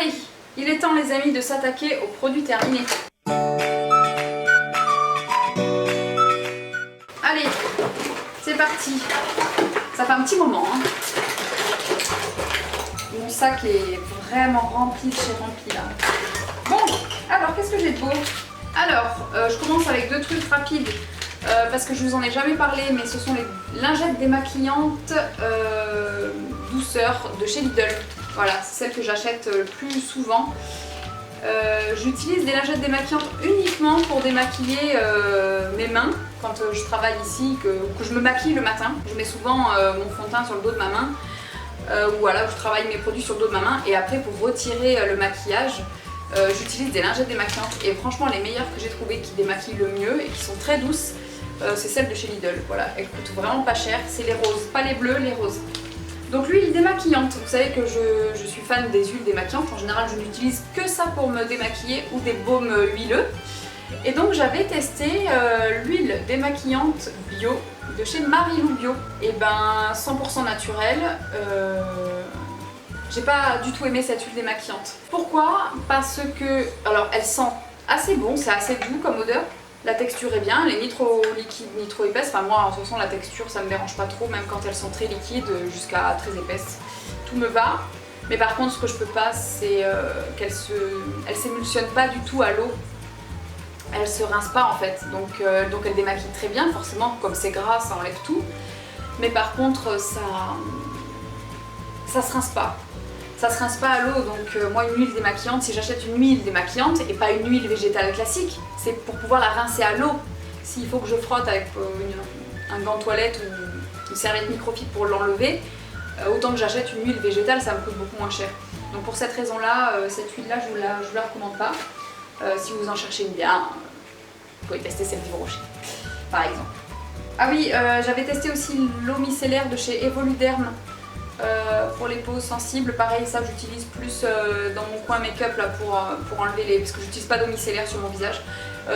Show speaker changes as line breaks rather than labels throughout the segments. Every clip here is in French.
Allez, il est temps les amis de s'attaquer aux produits terminés. Allez, c'est parti. Ça fait un petit moment. Hein. Mon sac est vraiment rempli de chez rempli là. Bon, alors qu'est-ce que j'ai de beau? Alors, je commence avec deux trucs rapides. Parce que je vous en ai jamais parlé, mais ce sont les lingettes démaquillantes douceur de chez Lidl. Voilà, c'est celle que j'achète le plus souvent. J'utilise des lingettes démaquillantes uniquement pour démaquiller mes mains quand je travaille ici, que je me maquille le matin. Je mets souvent mon fond de teint sur le dos de ma main ou voilà, je travaille mes produits sur le dos de ma main et après pour retirer le maquillage, j'utilise des lingettes démaquillantes et franchement les meilleures que j'ai trouvées qui démaquillent le mieux et qui sont très douces, c'est celles de chez Lidl. Voilà, elles coûtent vraiment pas cher, c'est les roses, pas les bleus, les roses. Donc l'huile démaquillante, vous savez que je suis fan des huiles démaquillantes, en général je n'utilise que ça pour me démaquiller ou des baumes huileux. Et donc j'avais testé l'huile démaquillante bio de chez Marilou Bio. Et ben 100% naturelle, j'ai pas du tout aimé cette huile démaquillante. Pourquoi? Parce que, alors elle sent assez bon, c'est assez doux comme odeur. La texture est bien, elle est ni trop liquide ni trop épaisse. Enfin moi, de toute façon, la texture ça me dérange pas trop, même quand elles sont très liquides jusqu'à très épaisses. Tout me va. Mais par contre, ce que je peux pas, c'est qu'elle s'émulsionne pas du tout à l'eau. Elle se rince pas en fait. Donc elle démaquille très bien, forcément, comme c'est gras, ça enlève tout. Mais par contre, ça se rince pas. Ça se rince pas à l'eau, donc moi une huile démaquillante, si j'achète une huile démaquillante et pas une huile végétale classique, c'est pour pouvoir la rincer à l'eau. S'il faut que je frotte avec un gant de toilette ou une serviette microfibre pour l'enlever, autant que j'achète une huile végétale, ça me coûte beaucoup moins cher. Donc pour cette raison-là, cette huile-là, je vous la recommande pas. Si vous en cherchez une bien, vous pouvez tester celle du Rocher, par exemple. Ah oui, j'avais testé aussi l'eau micellaire de chez Evoluderm. Pour les peaux sensibles, pareil, ça j'utilise plus dans mon coin make-up là pour enlever les... parce que j'utilise pas d'eau micellaire sur mon visage.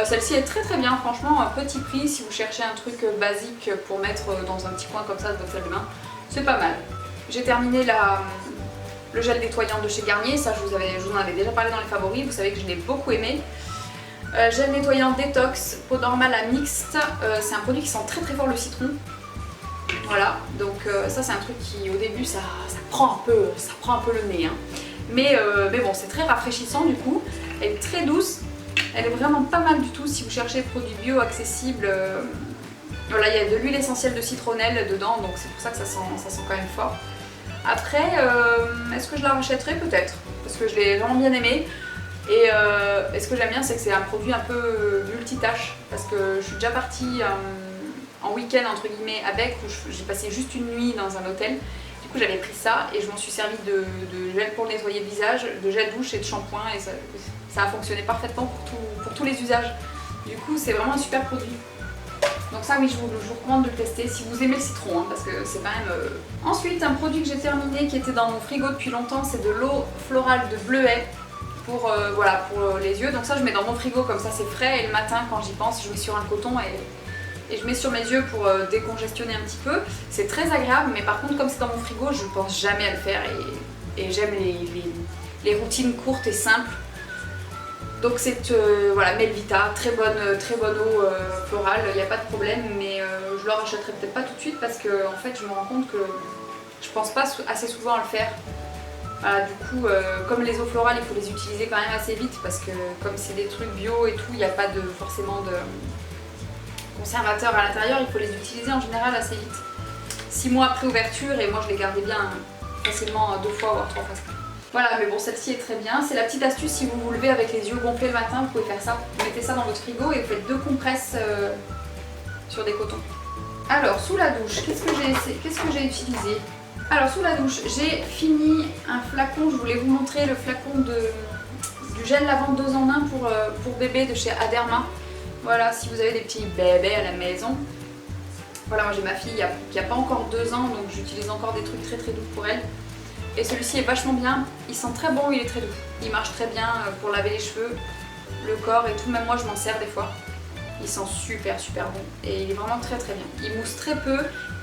Celle-ci est très bien, franchement, à petit prix si vous cherchez un truc basique pour mettre dans un petit coin comme ça de votre salle de bain, c'est pas mal. J'ai terminé le gel nettoyant de chez Garnier, ça je vous en avais déjà parlé dans les favoris, vous savez que je l'ai beaucoup aimé. Gel nettoyant détox, peau normale à mixte, c'est un produit qui sent très fort le citron. Voilà, donc ça c'est un truc qui au début ça prend un peu le nez. Hein. Mais bon, c'est très rafraîchissant du coup, elle est très douce, elle est vraiment pas mal du tout si vous cherchez des produits bio accessibles. Voilà, il y a de l'huile essentielle de citronnelle dedans, donc c'est pour ça que ça sent quand même fort. Après, est-ce que je la rachèterai? Peut-être, parce que je l'ai vraiment bien aimée. Et ce que j'aime bien, c'est que c'est un produit un peu multitâche, parce que je suis déjà partie en week-end entre guillemets avec, où j'ai passé juste une nuit dans un hôtel. Du coup j'avais pris ça et je m'en suis servi de gel pour nettoyer le visage, de gel douche et de shampoing et ça a fonctionné parfaitement pour tous les usages. Du coup c'est vraiment un super produit. Donc ça oui, je vous recommande de le tester si vous aimez le citron, hein, parce que c'est quand même... Ensuite un produit que j'ai terminé qui était dans mon frigo depuis longtemps, c'est de l'eau florale de bleuet pour les yeux. Donc ça je mets dans mon frigo comme ça c'est frais et le matin quand j'y pense je mets sur un coton et je mets sur mes yeux pour décongestionner un petit peu. C'est très agréable, mais par contre comme c'est dans mon frigo, je pense jamais à le faire et j'aime les routines courtes et simples. Donc c'est voilà, Melvita, très bonne eau florale, il n'y a pas de problème, mais je le rachèterai peut-être pas tout de suite parce que en fait je me rends compte que je pense pas assez souvent à le faire. Voilà, du coup, comme les eaux florales, il faut les utiliser quand même assez vite parce que comme c'est des trucs bio et tout, il n'y a pas forcément de conservateurs à l'intérieur, il faut les utiliser en général assez vite. 6 mois après ouverture et moi je les gardais bien facilement 2 fois voire 3 fois. Voilà, mais bon, celle-ci est très bien. C'est la petite astuce, si vous vous levez avec les yeux gonflés le matin, vous pouvez faire ça. Vous mettez ça dans votre frigo et vous faites 2 compresses sur des cotons. Alors, sous la douche, qu'est-ce que j'ai utilisé? Alors, sous la douche, j'ai fini un flacon, je voulais vous montrer le flacon du gel lavande 2 en 1 pour bébé de chez Aderma. Voilà, si vous avez des petits bébés à la maison. Voilà, moi j'ai ma fille qui a pas encore 2 ans, donc j'utilise encore des trucs très doux pour elle. Et celui-ci est vachement bien, il sent très bon, il est très doux. Il marche très bien pour laver les cheveux, le corps et tout, même moi je m'en sers des fois. Il sent super bon et il est vraiment très bien. Il mousse très peu,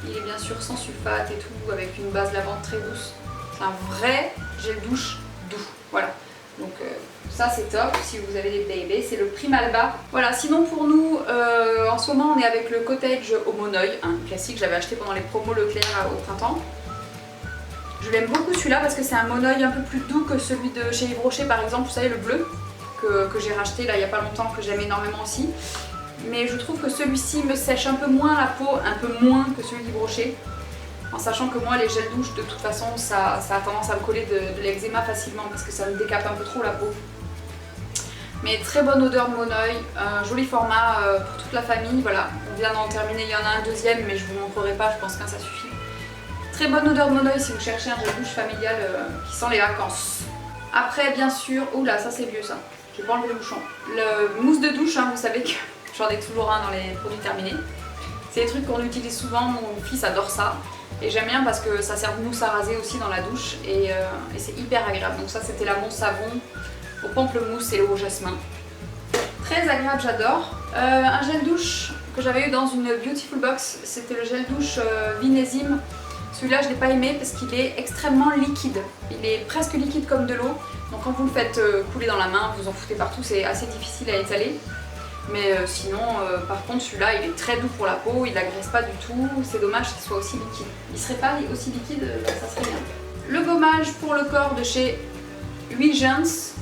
il est bien sûr sans sulfate et tout, avec une base lavande très douce. C'est un vrai gel douche doux, voilà. Donc ça c'est top si vous avez des bébés, c'est le prix Malba. Voilà, sinon pour nous, en ce moment on est avec le Cottage au Monoeil, un classique, j'avais acheté pendant les promos Leclerc au printemps. Je l'aime beaucoup celui-là parce que c'est un monoeil un peu plus doux que celui de chez Yves Rocher par exemple, vous savez le bleu que j'ai racheté là il n'y a pas longtemps, que j'aime énormément aussi. Mais je trouve que celui-ci me sèche un peu moins la peau, un peu moins que celui d'Yves Rocher. En sachant que moi les gels douche de toute façon ça a tendance à me coller de l'eczéma facilement parce que ça me décape un peu trop la peau. Mais très bonne odeur de monoeil, un joli format pour toute la famille, voilà. On vient d'en terminer, il y en a un deuxième mais je vous montrerai pas, je pense qu'un ça suffit. Très bonne odeur de monoeil si vous cherchez un gel douche familial qui sent les vacances. Après bien sûr, oula ça c'est vieux ça, je vais pas enlever le bouchon. Le mousse de douche, hein, vous savez que j'en ai toujours un dans les produits terminés. C'est des trucs qu'on utilise souvent, mon fils adore ça. Et j'aime bien parce que ça sert de mousse à raser aussi dans la douche et c'est hyper agréable. Donc ça c'était la mon savon au pamplemousse et le au jasmin. Très agréable, j'adore. Un gel douche que j'avais eu dans une Beautiful Box, c'était le gel douche Vinésime. Celui-là je ne l'ai pas aimé parce qu'il est extrêmement liquide. Il est presque liquide comme de l'eau. Donc quand vous le faites couler dans la main, vous en foutez partout, c'est assez difficile à étaler. Mais sinon, par contre, celui-là, il est très doux pour la peau, il n'agresse pas du tout. C'est dommage qu'il soit aussi liquide. Il serait pas aussi liquide, ça serait bien. Le gommage pour le corps de chez Huygens.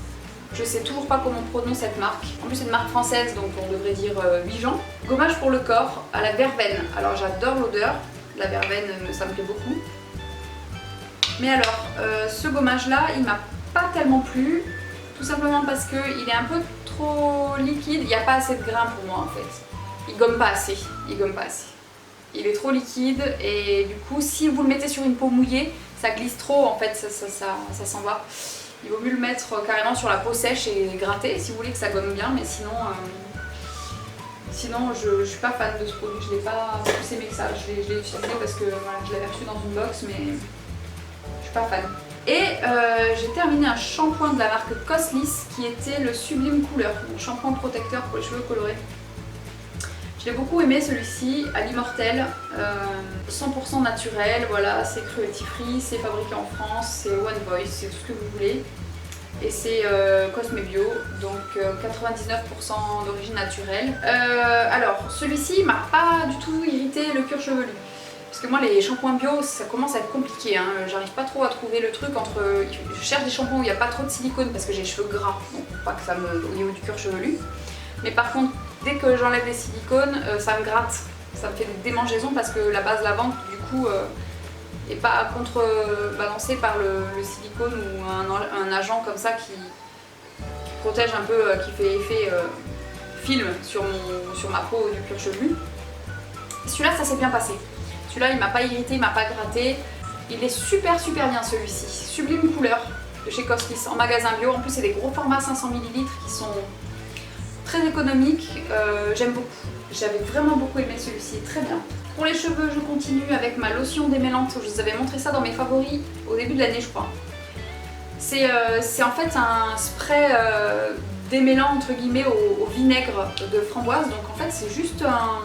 Je sais toujours pas comment on prononce cette marque. En plus, c'est une marque française, donc on devrait dire Huygens. Gommage pour le corps à la verveine. Alors, j'adore l'odeur. La verveine, ça me plaît beaucoup. Mais alors, ce gommage-là, il m'a pas tellement plu. Tout simplement parce qu'il est un peu trop liquide, il n'y a pas assez de grains pour moi en fait. Il gomme pas assez, il est trop liquide et du coup si vous le mettez sur une peau mouillée, ça glisse trop en fait, ça s'en va. Il vaut mieux le mettre carrément sur la peau sèche et gratter si vous voulez que ça gomme bien, mais sinon je suis pas fan de ce produit, je l'ai pas plus aimé que ça. Je l'ai utilisé parce que voilà, je l'avais reçu dans une box mais je suis pas fan. Et j'ai terminé un shampoing de la marque Cosliss qui était le Sublime Couleur, mon shampoing protecteur pour les cheveux colorés. Je l'ai beaucoup aimé celui-ci, à l'immortel, 100% naturel, voilà, c'est cruelty free, c'est fabriqué en France, c'est One Voice, c'est tout ce que vous voulez. Et c'est Cosme Bio, donc 99% d'origine naturelle. Alors celui-ci m'a pas du tout irrité le cuir chevelu. Parce que moi les shampoings bio ça commence à être compliqué, hein. J'arrive pas trop à trouver le truc entre... Je cherche des shampoings où il n'y a pas trop de silicone parce que j'ai les cheveux gras, donc pas que ça me... au niveau du cuir chevelu. Mais par contre dès que j'enlève les silicones, ça me gratte, ça me fait des démangeaisons parce que la base lavante du coup est pas contrebalancée par le silicone ou un agent comme ça qui protège un peu, qui fait effet film sur ma peau du cuir chevelu. Celui-là ça s'est bien passé. Celui-là il m'a pas irrité, il m'a pas gratté. Il est super bien celui-ci. Sublime Couleur de chez Cosliss en magasin bio. En plus c'est des gros formats 500 ml qui sont très économiques. J'aime beaucoup. J'avais vraiment beaucoup aimé celui-ci, très bien. Pour les cheveux je continue avec ma lotion démêlante. Je vous avais montré ça dans mes favoris au début de l'année je crois. C'est en fait un spray démêlant entre guillemets au vinaigre de framboise. Donc en fait c'est juste un...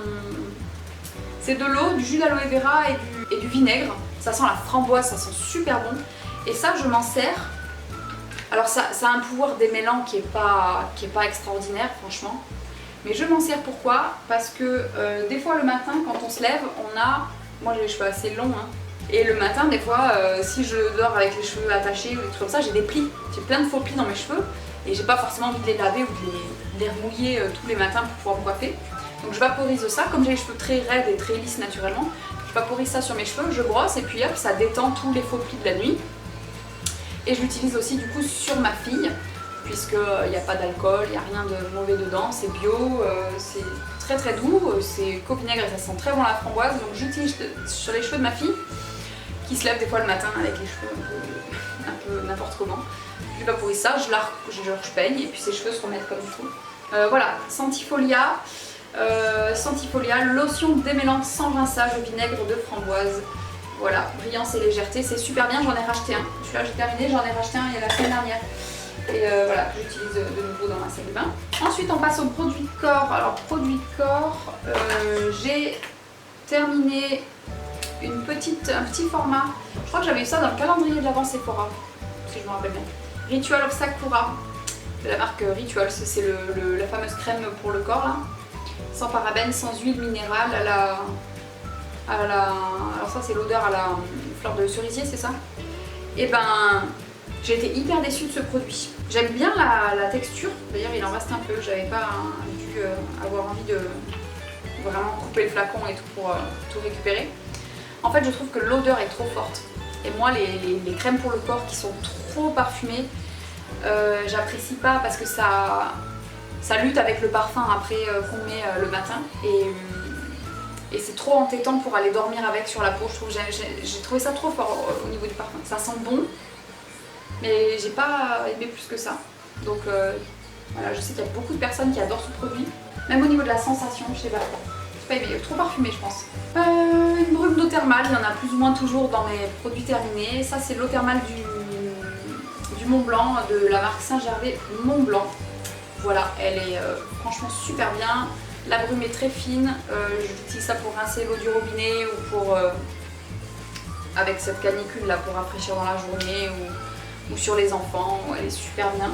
C'est de l'eau, du jus d'aloe vera et du vinaigre. Ça sent la framboise, ça sent super bon. Et ça, je m'en sers. Alors ça a un pouvoir démêlant qui est pas extraordinaire, franchement. Mais je m'en sers pourquoi? Parce que des fois le matin, quand on se lève, on a... Moi j'ai les cheveux assez longs, hein. Et le matin, des fois, si je dors avec les cheveux attachés ou des trucs comme ça, j'ai des plis. J'ai plein de faux plis dans mes cheveux. Et j'ai pas forcément envie de les laver ou de les remouiller tous les matins pour pouvoir me coiffer. Donc je vaporise ça, comme j'ai les cheveux très raides et très lisses naturellement, je vaporise ça sur mes cheveux, je brosse et puis hop, ça détend tous les faux plis de la nuit. Et je l'utilise aussi du coup sur ma fille, puisqu'il n'y a pas d'alcool, il n'y a rien de mauvais dedans, c'est bio, c'est très doux, c'est qu'au vinaigre et ça sent très bon la framboise, donc j'utilise sur les cheveux de ma fille, qui se lève des fois le matin avec les cheveux un peu n'importe comment. Je vaporise ça, je peigne et puis ses cheveux se remettent comme il faut. Voilà, Sentifolia. Lotion démêlante sans rinçage au vinaigre de framboise. Voilà, brillance et légèreté, c'est super bien, j'en ai racheté un. Celui-là j'ai terminé, j'en ai racheté un il y a la semaine dernière. Et voilà, que j'utilise de nouveau dans ma salle de bain. Ensuite on passe au produit corps. Alors produit corps, j'ai terminé un petit format. Je crois que j'avais eu ça dans le calendrier de l'avant Sephora, si je me rappelle bien. Ritual of Sakura, de la marque Ritual, c'est la fameuse crème pour le corps là. Sans parabènes, sans huile minérale, alors ça c'est l'odeur à la fleur de cerisier, c'est ça? Et ben j'ai été hyper déçue de ce produit. J'aime bien la texture, d'ailleurs il en reste un peu, j'avais pas dû avoir envie de vraiment couper le flacon et tout pour tout récupérer. En fait je trouve que l'odeur est trop forte. Et moi les crèmes pour le corps qui sont trop parfumées, j'apprécie pas parce que ça lutte avec le parfum après qu'on met le matin. Et c'est trop entêtant pour aller dormir avec sur la peau. Je trouve j'ai trouvé ça trop fort au niveau du parfum. Ça sent bon, mais j'ai pas aimé plus que ça. Donc voilà, je sais qu'il y a beaucoup de personnes qui adorent ce produit. Même au niveau de la sensation, je sais pas. J'ai pas aimé, trop parfumé je pense. Une brume d'eau thermale, il y en a plus ou moins toujours dans mes produits terminés. Ça c'est l'eau thermale du Mont Blanc, de la marque Saint-Gervais Mont Blanc. Voilà, elle est franchement super bien. La brume est très fine, j'utilise ça pour rincer l'eau du robinet ou pour avec cette canicule là pour rafraîchir dans la journée ou sur les enfants, elle est super bien.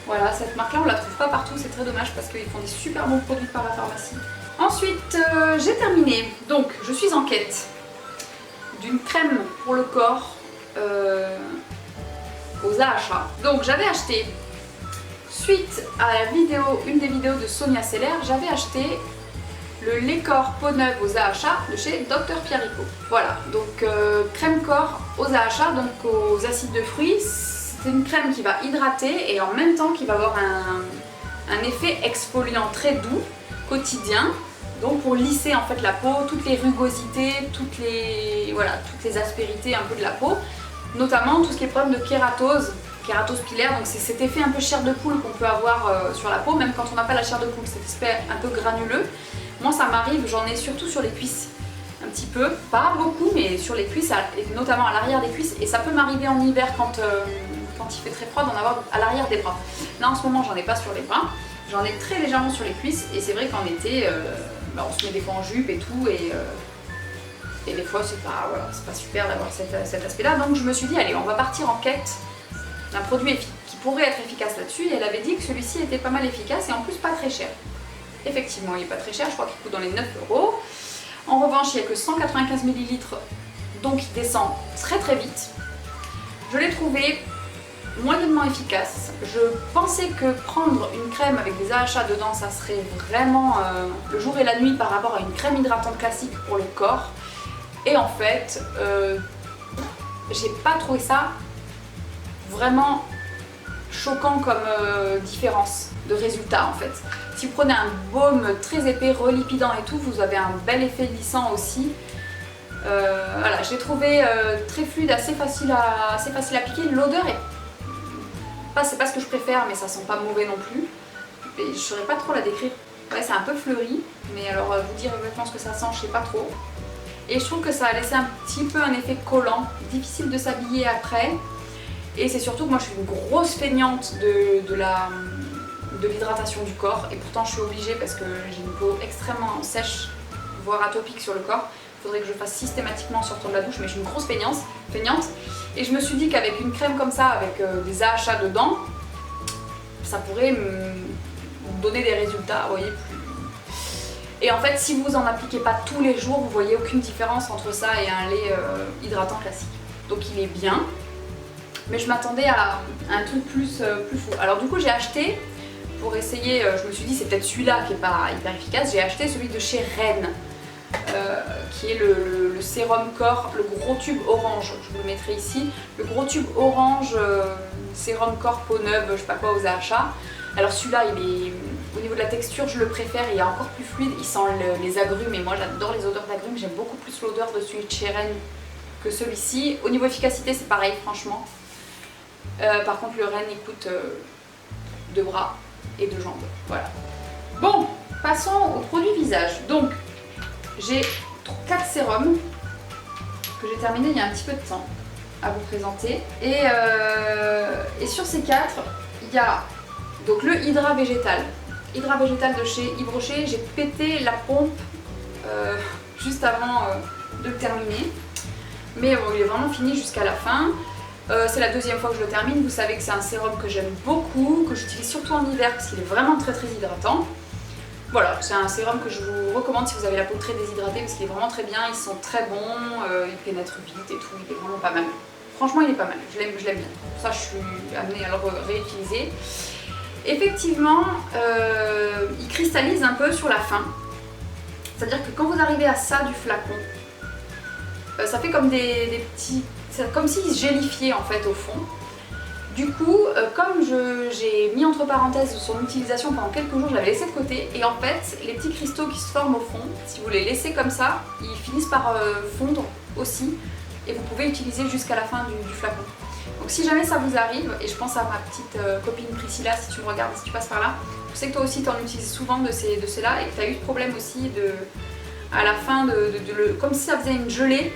Voilà, cette marque là on la trouve pas partout, c'est très dommage parce qu'ils font des super bons produits par la pharmacie. Ensuite j'ai terminé, donc je suis en quête d'une crème pour le corps aux AHA. Donc j'avais acheté, suite à une des vidéos de Sonia Seller, j'avais acheté le lait corps peau neuve aux AHA de chez Dr Pierrico. Voilà, donc crème corps aux AHA, donc aux acides de fruits. C'est une crème qui va hydrater et en même temps qui va avoir un effet exfoliant très doux, quotidien. Donc pour lisser en fait la peau, toutes les rugosités, toutes les aspérités un peu de la peau. Notamment tout ce qui est problème de kératose pilaire, donc c'est cet effet un peu chair de poule qu'on peut avoir sur la peau, même quand on n'a pas la chair de poule, cet aspect un peu granuleux. Moi ça m'arrive, j'en ai surtout sur les cuisses, un petit peu, pas beaucoup, mais sur les cuisses, et notamment à l'arrière des cuisses, et ça peut m'arriver en hiver quand il fait très froid d'en avoir à l'arrière des bras. Là en ce moment j'en ai pas sur les bras, j'en ai très légèrement sur les cuisses, et c'est vrai qu'en été, on se met des fois en jupe et tout, et des fois c'est pas super d'avoir cet aspect là, donc je me suis dit allez on va partir en quête d'un produit qui pourrait être efficace là-dessus, et elle avait dit que celui-ci était pas mal efficace et en plus pas très cher. Effectivement il est pas très cher, je crois qu'il coûte dans les 9 €. En revanche il n'y a que 195 ml, donc il descend très très vite. Je l'ai trouvé moyennement efficace. Je pensais que prendre une crème avec des AHA dedans ça serait vraiment le jour et la nuit par rapport à une crème hydratante classique pour le corps. Et en fait, j'ai pas trouvé ça vraiment choquant comme différence de résultat en fait. Si vous prenez un baume très épais, relipidant et tout, vous avez un bel effet lissant aussi. Voilà, je l'ai trouvé très fluide, assez facile à appliquer. L'odeur c'est pas ce que je préfère, mais ça sent pas mauvais non plus. Et je saurais pas trop la décrire. Ouais, c'est un peu fleuri, mais alors vous dire exactement ce que ça sent, je sais pas trop. Et je trouve que ça a laissé un petit peu un effet collant, difficile de s'habiller après. Et c'est surtout que moi je suis une grosse feignante de l'hydratation du corps, et pourtant je suis obligée parce que j'ai une peau extrêmement sèche, voire atopique sur le corps. Il faudrait que je fasse systématiquement en sortant de la douche, mais je suis une grosse feignante. Et je me suis dit qu'avec une crème comme ça, avec des AHA dedans, ça pourrait me donner des résultats, vous voyez, plus. Et en fait, si vous en appliquez pas tous les jours, vous voyez aucune différence entre ça et un lait hydratant classique. Donc il est bien, mais je m'attendais à un truc plus fou. Alors du coup, j'ai acheté, pour essayer, je me suis dit c'est peut-être celui-là qui est pas hyper efficace, j'ai acheté celui de chez Rennes, qui est le sérum corps, le gros tube orange, je vous le mettrai ici, le gros tube orange sérum corps peau neuve, je sais pas quoi, aux AHA. Alors celui-là, il est, au niveau de la texture, je le préfère, il est encore plus fluide, il sent les agrumes, et moi j'adore les odeurs d'agrumes, j'aime beaucoup plus l'odeur de celui de chez Rennes que celui-ci. Au niveau efficacité, c'est pareil, franchement. Par contre, le Rennes, il coûte 2 bras et 2 jambes, voilà. Bon, passons au produit visage. Donc, j'ai 4 sérums que j'ai terminé il y a un petit peu de temps à vous présenter. Et sur ces 4, il y a donc le Hydra Végétal. Hydra Végétal de chez Yves Rocher. J'ai pété la pompe juste avant de le terminer. Mais bon, il est vraiment fini jusqu'à la fin. C'est la deuxième fois que je le termine. Vous savez que c'est un sérum que j'aime beaucoup, que j'utilise surtout en hiver parce qu'il est vraiment très hydratant. Voilà, c'est un sérum que je vous recommande si vous avez la peau très déshydratée parce qu'il est vraiment très bien, il sent très bon, il pénètre vite et tout, il est vraiment pas mal. Franchement, il est pas mal, je l'aime bien. Pour ça, je suis amenée à le réutiliser. Effectivement, il cristallise un peu sur la fin. C'est-à-dire que quand vous arrivez à ça du flacon, ça fait comme des petits... C'est comme s'il se gélifiait en fait au fond. Du coup, comme j'ai mis entre parenthèses son utilisation pendant quelques jours, je l'avais laissé de côté. Et en fait, les petits cristaux qui se forment au fond, si vous les laissez comme ça, ils finissent par fondre aussi. Et vous pouvez utiliser jusqu'à la fin du flacon. Donc si jamais ça vous arrive, et je pense à ma petite copine Priscilla, si tu me regardes, si tu passes par là, je sais que toi aussi tu en utilises souvent de ceux-là et que tu as eu ce problème aussi à la fin, comme si ça faisait une gelée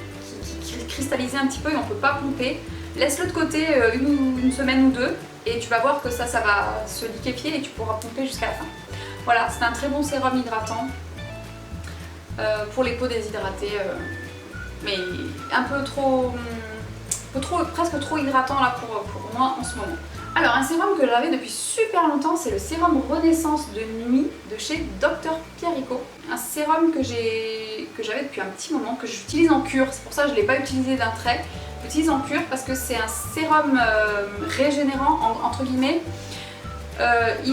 qui cristallisait un petit peu et on ne peut pas pomper. Laisse-le de côté une semaine ou deux et tu vas voir que ça va se liquéfier et tu pourras pomper jusqu'à la fin. Voilà, c'est un très bon sérum hydratant pour les peaux déshydratées, mais presque trop hydratant là pour moi en ce moment. Alors un sérum que j'avais depuis super longtemps, c'est le sérum Renaissance de nuit de chez Dr Pierrico. Un sérum que j'avais depuis un petit moment, que j'utilise en cure, c'est pour ça que je ne l'ai pas utilisé d'un trait. J'utilise en cure parce que c'est un sérum régénérant entre guillemets. Je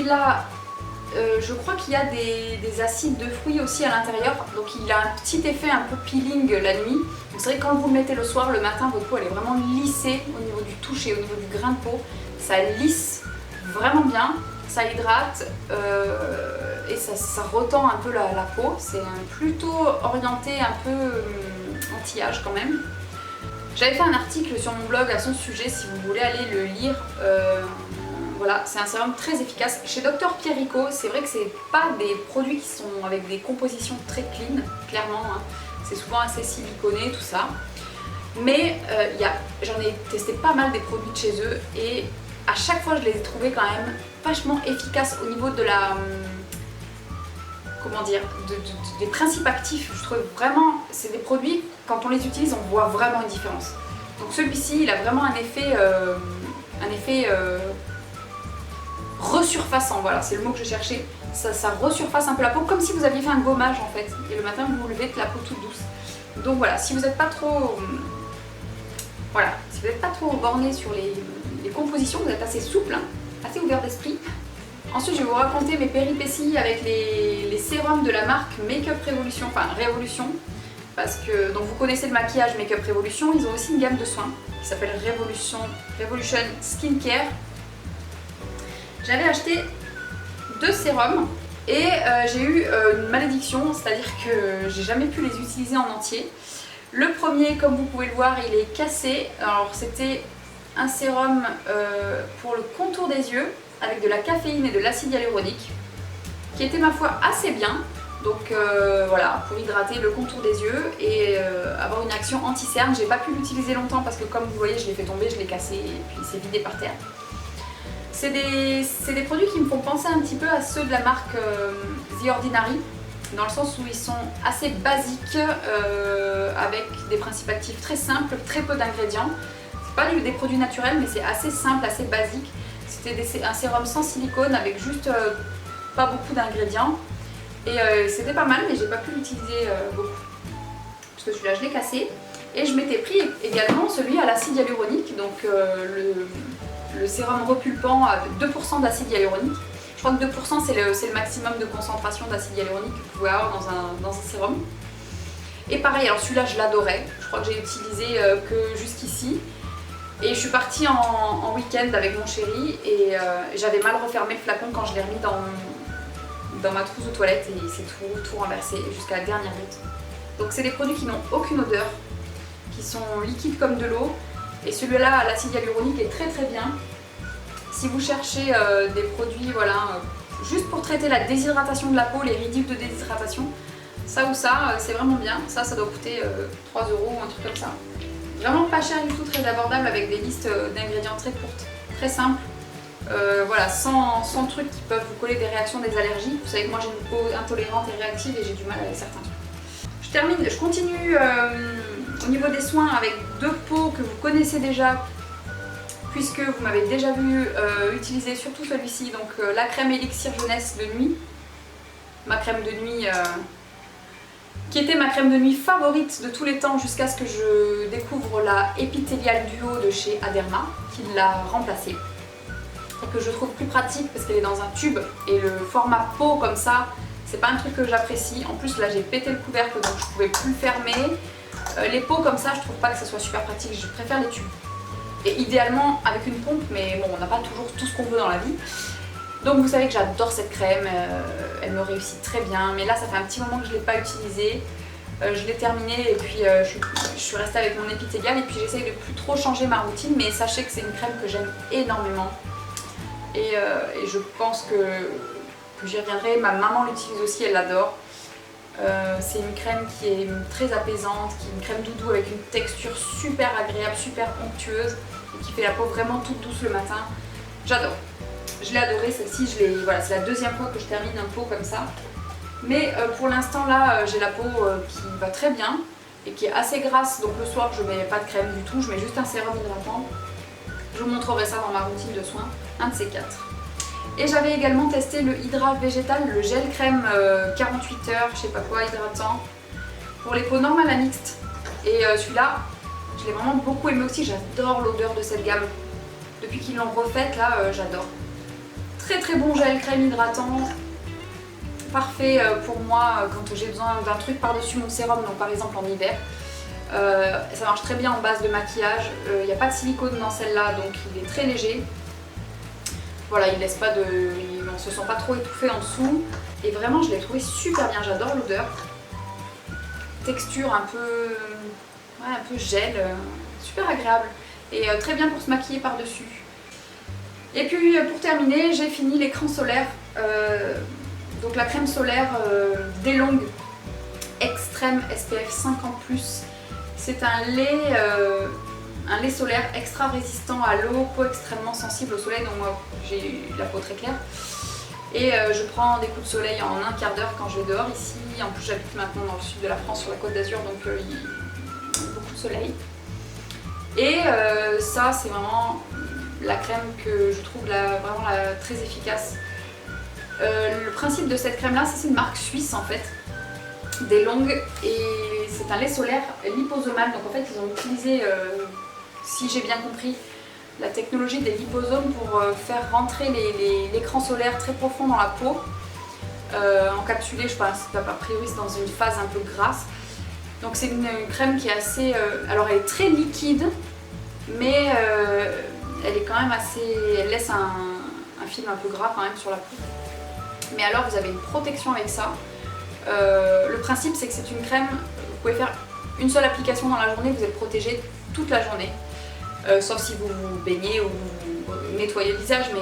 crois qu'il y a des acides de fruits aussi à l'intérieur, donc il a un petit effet un peu peeling la nuit. Vous savez, quand vous le mettez le soir, le matin, votre peau elle est vraiment lissée au niveau du toucher, au niveau du grain de peau. Ça lisse vraiment bien, ça hydrate et ça retend un peu la peau. C'est plutôt orienté un peu anti-âge quand même. J'avais fait un article sur mon blog à son sujet si vous voulez aller le lire. Voilà, c'est un sérum très efficace. Chez Dr Pierrico, c'est vrai que c'est pas des produits qui sont avec des compositions très clean, clairement. Hein. C'est souvent assez siliconé, tout ça. Mais j'en ai testé pas mal des produits de chez eux et à chaque fois je les ai trouvés quand même vachement efficaces au niveau de la... comment dire, des principes actifs. Je trouve vraiment, c'est des produits, quand on les utilise, on voit vraiment une différence. Donc celui-ci, il a vraiment un effet resurfaçant, voilà, c'est le mot que je cherchais. Ça resurface un peu la peau, comme si vous aviez fait un gommage en fait. Et le matin, vous vous levez avec la peau toute douce. Donc voilà, si vous n'êtes pas trop... Voilà, si vous n'êtes pas trop borné sur les compositions, vous êtes assez souple, hein, assez ouvert d'esprit. Ensuite, je vais vous raconter mes péripéties avec les sérums de la marque Make-up Revolution, enfin Révolution, parce que donc vous connaissez le maquillage Make-up Revolution, ils ont aussi une gamme de soins qui s'appelle Revolution Skincare. J'avais acheté 2 sérums et j'ai eu une malédiction, c'est-à-dire que j'ai jamais pu les utiliser en entier. Le premier, comme vous pouvez le voir, il est cassé. Alors c'était un sérum pour le contour des yeux avec de la caféine et de l'acide hyaluronique qui était ma foi assez bien. Donc voilà, pour hydrater le contour des yeux et avoir une action anti-cerne. J'ai pas pu l'utiliser longtemps parce que comme vous voyez, je l'ai fait tomber, je l'ai cassé et puis il s'est vidé par terre. C'est des produits qui me font penser un petit peu à ceux de la marque The Ordinary, dans le sens où ils sont assez basiques, avec des principes actifs très simples, très peu d'ingrédients. C'est pas des produits naturels, mais c'est assez simple, assez basique. C'était un sérum sans silicone avec juste pas beaucoup d'ingrédients. Et c'était pas mal, mais j'ai pas pu l'utiliser beaucoup. Parce que celui-là, je l'ai cassé. Et je m'étais pris également celui à l'acide hyaluronique, donc le sérum repulpant avec 2% d'acide hyaluronique. Je crois que 2% c'est le maximum de concentration d'acide hyaluronique que vous pouvez avoir dans un sérum. Et pareil, alors celui-là je l'adorais, je crois que j'ai utilisé que jusqu'ici. Et je suis partie en week-end avec mon chéri et j'avais mal refermé le flacon quand je l'ai remis dans ma trousse de toilette et il s'est tout renversé jusqu'à la dernière goutte. Donc c'est des produits qui n'ont aucune odeur, qui sont liquides comme de l'eau. Et celui-là à l'acide hyaluronique est très bien. Si vous cherchez des produits voilà, juste pour traiter la déshydratation de la peau, les ridules de déshydratation, ça ou ça, c'est vraiment bien. Ça doit coûter 3 € ou un truc comme ça. Vraiment pas cher du tout, très abordable avec des listes d'ingrédients très courtes, très simples. Voilà, sans trucs qui peuvent vous coller des réactions, des allergies. Vous savez que moi j'ai une peau intolérante et réactive et j'ai du mal avec certains trucs. Je continue au niveau des soins avec 2 pots que vous connaissez déjà, puisque vous m'avez déjà vu utiliser surtout celui-ci, donc la crème Elixir Jeunesse de nuit, ma crème de nuit qui était ma crème de nuit favorite de tous les temps jusqu'à ce que je découvre la Epithelial Duo de chez Aderma, qui l'a remplacée. Et que je trouve plus pratique parce qu'elle est dans un tube et le format pot comme ça, c'est pas un truc que j'apprécie. En plus là j'ai pété le couvercle donc je pouvais plus le fermer. Les pots comme ça je trouve pas que ça soit super pratique, je préfère les tubes. Et idéalement avec une pompe, mais bon on n'a pas toujours tout ce qu'on veut dans la vie. Donc vous savez que j'adore cette crème, elle me réussit très bien, mais là ça fait un petit moment que je ne l'ai pas utilisée. Je l'ai terminée et puis je suis restée avec mon épithélial et puis j'essaye de plus trop changer ma routine, mais sachez que c'est une crème que j'aime énormément. Et je pense que j'y reviendrai, ma maman l'utilise aussi, elle l'adore. C'est une crème qui est très apaisante, qui est une crème doudou avec une texture super agréable, super onctueuse et qui fait la peau vraiment toute douce le matin. J'adore. Je l'ai adorée celle-ci, voilà, c'est la deuxième fois que je termine un pot comme ça. Mais pour l'instant là, j'ai la peau qui va très bien et qui est assez grasse, donc le soir je mets pas de crème du tout, je mets juste un sérum hydratant. Je vous montrerai ça dans ma routine de soins, un de ces quatre. Et j'avais également testé le Hydra Végétal, le gel crème 48 heures, je sais pas quoi, hydratant, pour les peaux normales à mixtes. Et celui-là, je l'ai vraiment beaucoup aimé aussi, j'adore l'odeur de cette gamme. Depuis qu'ils l'ont refaite là, j'adore. Très très bon gel crème hydratant, parfait pour moi quand j'ai besoin d'un truc par-dessus mon sérum, donc par exemple en hiver. Ça marche très bien en base de maquillage, il n'y a pas de silicone dans celle-là donc il est très léger. Voilà, il laisse pas de, on se sent pas trop étouffé en dessous et vraiment je l'ai trouvé super bien, j'adore l'odeur. Texture un peu gel, super agréable et très bien pour se maquiller par-dessus. Et puis pour terminer, j'ai fini l'écran solaire, donc la crème solaire DeLong Extreme SPF 50+. C'est un lait solaire extra résistant à l'eau, peau extrêmement sensible au soleil, donc moi j'ai la peau très claire. Et je prends des coups de soleil en un quart d'heure quand je vais dehors ici. En plus j'habite maintenant dans le sud de la France, sur la Côte d'Azur, donc il y a beaucoup de soleil. Et ça c'est vraiment la crème que je trouve vraiment très efficace. Le principe de cette crème là, c'est une marque suisse en fait, DeLong, et c'est un lait solaire liposomal. Donc en fait ils ont utilisé, si j'ai bien compris, la technologie des liposomes pour faire rentrer l'écran solaire très profond dans la peau, encapsulé, je pense, a priori c'est dans une phase un peu grasse. Donc c'est une crème qui est assez, alors elle est très liquide, mais elle est quand même assez, elle laisse un film un peu gras quand même sur la peau. Mais alors vous avez une protection avec ça. Le principe c'est que c'est une crème, vous pouvez faire une seule application dans la journée, vous êtes protégé toute la journée. Sauf si vous vous baignez ou vous nettoyez le visage, mais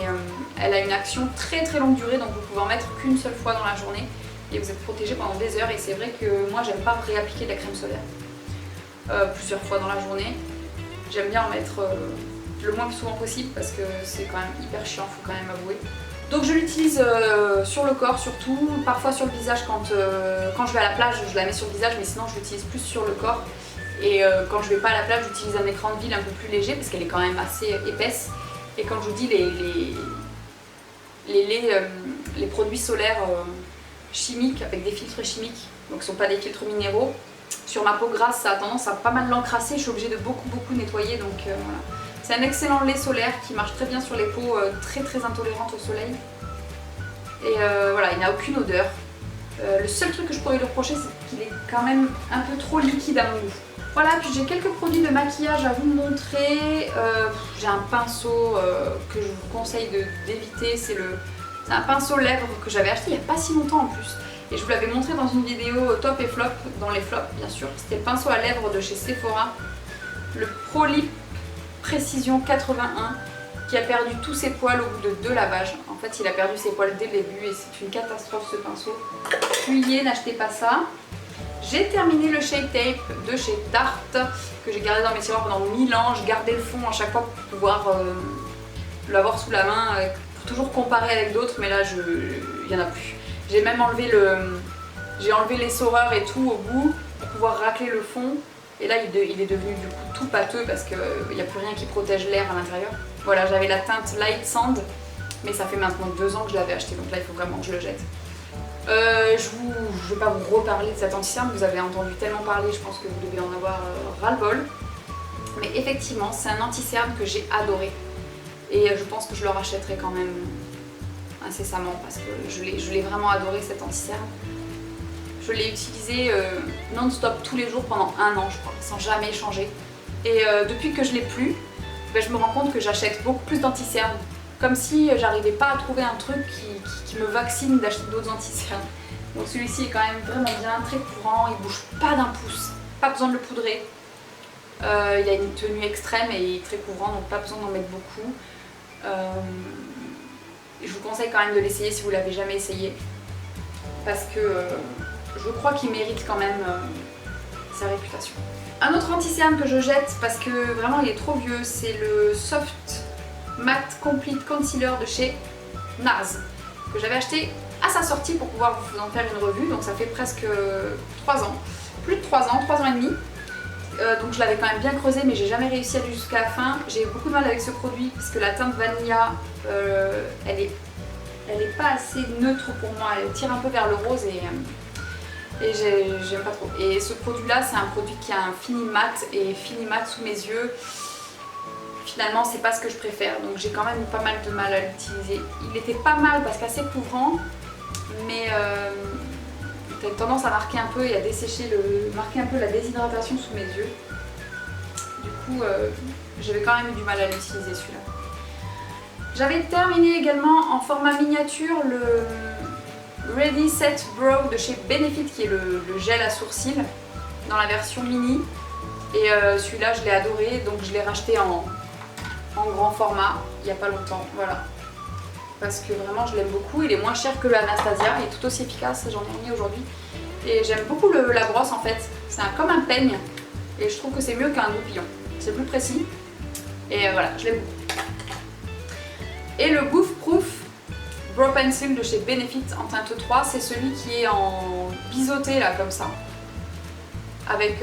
elle a une action très très longue durée, donc vous pouvez en mettre qu'une seule fois dans la journée et vous êtes protégé pendant des heures. Et c'est vrai que moi j'aime pas réappliquer de la crème solaire plusieurs fois dans la journée. J'aime bien en mettre le moins souvent possible parce que c'est quand même hyper chiant, faut quand même avouer. Donc je l'utilise sur le corps surtout, parfois sur le visage quand je vais à la plage je la mets sur le visage, mais sinon je l'utilise plus sur le corps. Et quand je vais pas à la plage j'utilise un écran de ville un peu plus léger parce qu'elle est quand même assez épaisse. Et quand je vous dis les produits solaires chimiques avec des filtres chimiques, donc ce ne sont pas des filtres minéraux, sur ma peau grasse ça a tendance à pas mal l'encrasser, je suis obligée de beaucoup nettoyer, donc voilà. C'est un excellent lait solaire qui marche très bien sur les peaux très intolérantes au soleil. Et voilà, il n'a aucune odeur. Le seul truc que je pourrais lui reprocher, c'est qu'il est quand même un peu trop liquide à mon goût. Voilà, puis j'ai quelques produits de maquillage à vous montrer. J'ai un pinceau que je vous conseille d'éviter. C'est un pinceau lèvres que j'avais acheté il n'y a pas si longtemps en plus. Et je vous l'avais montré dans une vidéo top et flop, dans les flops bien sûr. C'était le pinceau à lèvres de chez Sephora. Le Pro Lip Précision 81 qui a perdu tous ses poils au bout de 2 lavages. En fait il a perdu ses poils dès le début et c'est une catastrophe ce pinceau. Fuyez, n'achetez pas ça. J'ai terminé le Shape Tape de chez Tarte que j'ai gardé dans mes tiroirs pendant 1000 ans. Je gardais le fond à chaque fois pour pouvoir l'avoir sous la main, pour toujours comparer avec d'autres, mais là il n'y en a plus. J'ai même enlevé j'ai enlevé l'essoreur et tout au bout pour pouvoir racler le fond. Et là il est devenu du coup tout pâteux parce qu'il n'y a plus rien qui protège l'air à l'intérieur. Voilà, j'avais la teinte Light Sand, mais ça fait maintenant 2 ans que je l'avais acheté, donc là il faut vraiment que je le jette. Je vais pas vous reparler de cet anti-cerne, vous avez entendu tellement parler, je pense que vous devez en avoir ras-le-bol. Mais effectivement, c'est un anti-cerne que j'ai adoré. Et je pense que je le rachèterai quand même incessamment parce que je l'ai vraiment adoré cet anti-cerne. Je l'ai utilisé non-stop tous les jours pendant 1 an, je crois, sans jamais changer. Et depuis que je l'ai plus, ben, je me rends compte que j'achète beaucoup plus d'anti-cernes. Comme si j'arrivais pas à trouver un truc qui me vaccine d'acheter d'autres anti-cernes. Donc celui-ci est quand même vraiment bien, très courant, il bouge pas d'un pouce, pas besoin de le poudrer. Il a une tenue extrême et il est très couvrant, donc pas besoin d'en mettre beaucoup. Je vous conseille quand même de l'essayer si vous l'avez jamais essayé. Parce que je crois qu'il mérite quand même sa réputation. Un autre anti-cerne que je jette parce que vraiment il est trop vieux, c'est le Soft Matte Complete Concealer de chez NARS, que j'avais acheté à sa sortie pour pouvoir vous en faire une revue, donc ça fait presque 3 ans, plus de 3 ans, 3 ans et demi. Donc je l'avais quand même bien creusé, mais j'ai jamais réussi à aller jusqu'à la fin. J'ai eu beaucoup de mal avec ce produit puisque la teinte Vanilla, elle est pas assez neutre pour moi, elle tire un peu vers le rose et j'aime pas trop. Et ce produit là, c'est un produit qui a un fini mat, et fini mat sous mes yeux, finalement c'est pas ce que je préfère, donc j'ai quand même eu pas mal de mal à l'utiliser. Il était pas mal parce qu'assez couvrant, mais il a tendance à marquer un peu et à dessécher, marquer un peu la déshydratation sous mes yeux. Du coup j'avais quand même eu du mal à l'utiliser celui-là. J'avais terminé également en format miniature le Ready Set Brow de chez Benefit, qui est le gel à sourcils dans la version mini. Et celui-là je l'ai adoré, donc je l'ai racheté en grand format il n'y a pas longtemps, voilà. Parce que vraiment je l'aime beaucoup, il est moins cher que l'Anastasia, il est tout aussi efficace, j'en ai mis aujourd'hui. Et j'aime beaucoup la brosse en fait, c'est comme un peigne et je trouve que c'est mieux qu'un goupillon. C'est plus précis et voilà, je l'aime beaucoup. Et le Goof Proof Brow Pencil de chez Benefit en teinte 3, c'est celui qui est en biseauté là comme ça. Avec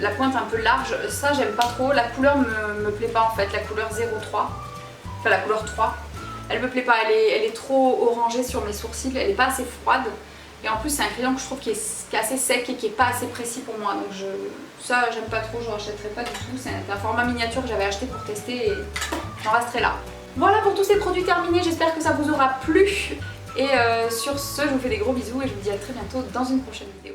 la pointe un peu large, ça j'aime pas trop, la couleur me plaît pas en fait, la couleur 03, enfin la couleur 3, elle me plaît pas, elle est trop orangée sur mes sourcils, elle est pas assez froide, et en plus c'est un crayon que je trouve qui est assez sec et qui est pas assez précis pour moi, donc ça j'aime pas trop, je rachèterai pas du tout, c'est un format miniature que j'avais acheté pour tester et j'en resterai là. Voilà pour tous ces produits terminés, j'espère que ça vous aura plu, et sur ce je vous fais des gros bisous et je vous dis à très bientôt dans une prochaine vidéo.